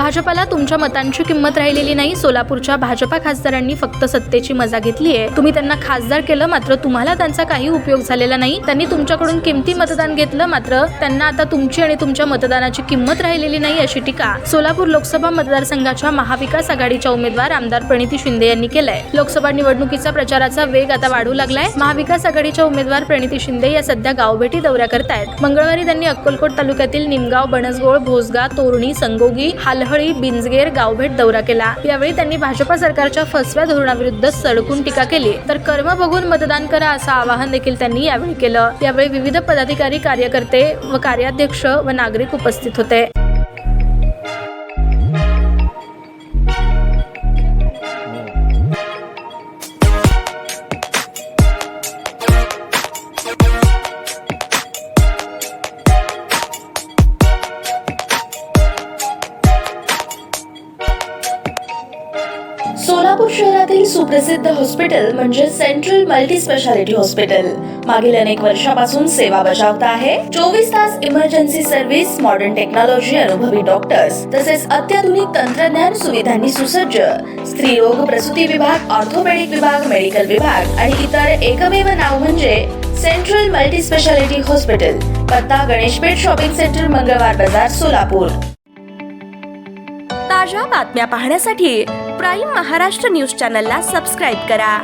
भाजपाला तुमच्या मतांची किंमत राहिलेली नाही। सोलापूरच्या भाजपा खासदारांनी फक्त सत्तेची मजा घेतली आहे। तुम्ही त्यांना खासदार केलं, मात्र तुम्हाला त्यांचा काही उपयोग झालेला नाही। त्यांनी तुमच्याकडून किमती मतदान घेतलं, मात्र त्यांना आता तुमची आणि तुमच्या मतदानाची किंमत राहिलेली नाही, अशी टीका सोलापूर लोकसभा मतदारसंघाच्या महाविकास आघाडीच्या उमेदवार आमदार प्रणिती शिंदे यांनी केलंय। लोकसभा निवडणुकीचा प्रचाराचा वेग आता वाढू लागलाय। महाविकास आघाडीच्या उमेदवार प्रणिती शिंदे या सध्या गावभेटी दौऱ्या करतायत। मंगळवारी त्यांनी अक्कलकोट तालुक्यातील निमगाव, बनसगोळ, भोसगा, तोरणी, संगोगी, हालहळी, बिंजगेर गावभेट दौरा केला। यावेळी त्यांनी भाजपा सरकारच्या फसव्या धोरणाविरुद्ध सडकून टीका केली, तर कर्म बघून मतदान करा असं आवाहन देखील त्यांनी यावेळी केलं। यावेळी विविध पदाधिकारी, कार्यकर्ते व कार्याध्यक्ष व नागरिक उपस्थित होते। सोलापूर शहरातील सुप्रसिद्ध हॉस्पिटल म्हणजे सेंट्रल मल्टी स्पेशालिटी हॉस्पिटल मागील अनेक वर्षापासून सेवा बजावत आहे। 24 तास इमर्जन्सी सर्व्हिस, मॉडर्न टेक्नॉलॉजी, अनुभवी डॉक्टर्स तसेच अत्याधुनिक तंत्रज्ञान सुविधांनी सुसज्ज स्त्रीरोग, प्रसूती विभाग, ऑर्थोपेडिक विभाग, मेडिकल विभाग आणि इतर एकमेव नाव म्हणजे सेंट्रल मल्टी स्पेशालिटी हॉस्पिटल। पत्ता गणेशपेठ शॉपिंग सेंटर, मंगळवार बाजार, सोलापूर। ताज्या बातम्या पाहण्यासाठी प्राईम महाराष्ट्र न्यूज चॅनलला सबस्क्राईब करा।